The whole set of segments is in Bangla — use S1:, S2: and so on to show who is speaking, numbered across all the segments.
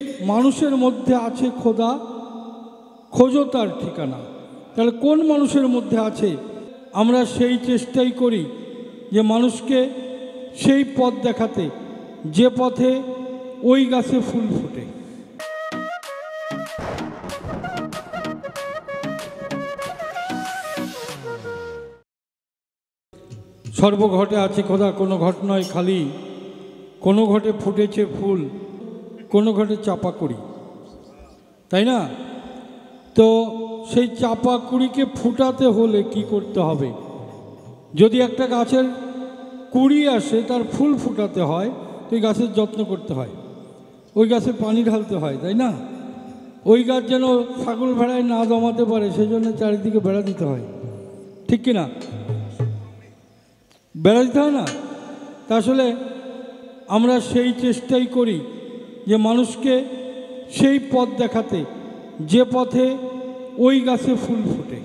S1: মানুষের মধ্যে আছে খোদা, খোঁজো তার ঠিকানা। তাহলে কোন মানুষের মধ্যে আছে? আমরা সেই চেষ্টাই করি যে মানুষকে সেই পথ দেখাতে যে পথে ওই গাছে ফুল ফোটে। সর্বঘটে আছে খোদা, কোনো ঘট নয় খালি, কোনো ঘটে ফুটেছে ফুল, কোনো ঘটে চাপা কুড়ি, তাই না? তো সেই চাপা কুড়িকে ফুটাতে হলে কি করতে হবে? যদি একটা গাছের কুড়ি আসে, তার ফুল ফুটাতে হয়, তো ওই গাছের যত্ন করতে হয়, ওই গাছে পানি ঢালতে হয়, তাই না? ওই গাছ যেন ছাগল ভেড়ায় না দমাতে পারে, সেই জন্য চারিদিকে বেড়া দিতে হয়, ঠিক কিনা? বেড়া দিতে হয় না? তা আসলে আমরা সেই চেষ্টাই করি যে মানুষকে সেই পথ দেখাতে যে পথে ওই গাছে ফুল ফোটে।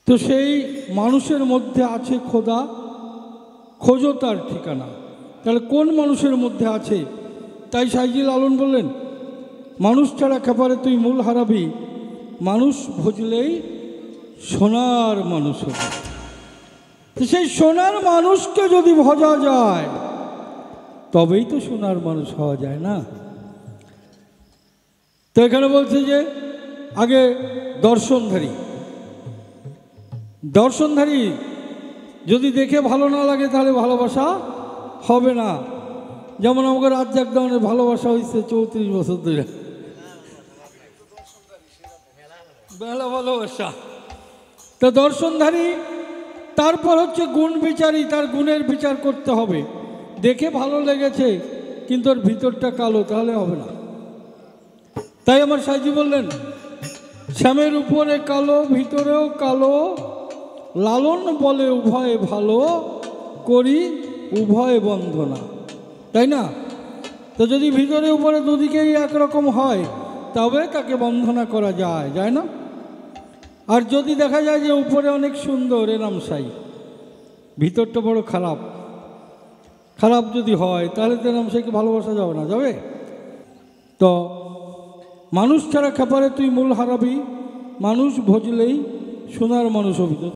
S1: তো সেই মানুষের মধ্যে আছে খোদা, খোঁজো তার ঠিকানা। তাহলে কোন মানুষের মধ্যে আছে? তাই সাইজি লালন বললেন, মানুষ ছাড়া খেপারে তুই মূল হারাবি, মানুষ ভজলেই সোনার মানুষ হবে। তো সেই সোনার মানুষকে যদি ভজা যায় তবেই তো সোনার মানুষ হওয়া যায়, না? তো এখানে বলছে যে আগে দর্শনধারী যদি দেখে ভালো না লাগে তাহলে ভালোবাসা হবে না। যেমন আমাকে রাজ্জাক দেওয়ানের ভালোবাসা হয়েছে 34 বছর ধরে, বেলা ভালোবাসা। তো দর্শনধারী, তারপর হচ্ছে গুণ বিচারী, তার গুণের বিচার করতে হবে। দেখে ভালো লেগেছে কিন্তু ওর ভিতরটা কালো, তাহলে হবে না। তাই আমার সাইজি বললেন, শ্যামের উপরে কালো ভিতরেও কালো, লালন বলে উভয়ে ভালো, করি উভয় বন্ধনা, তাই না? তো যদি ভিতরে উপরে দুদিকেই একরকম হয় তবে তাকে বন্ধনা করা যায়, যায় না? আর যদি দেখা যায় যে উপরে অনেক সুন্দর এরাম সাই, ভিতরটা বড় খারাপ যদি হয় তাহলে তো এরাম সাইকে ভালোবাসা যাবে না, যাবে? তো মানুষ ছাড়া খেপারে তুই মূল হারাবি, মানুষ ভজলেই সোনার মানুষ হবি।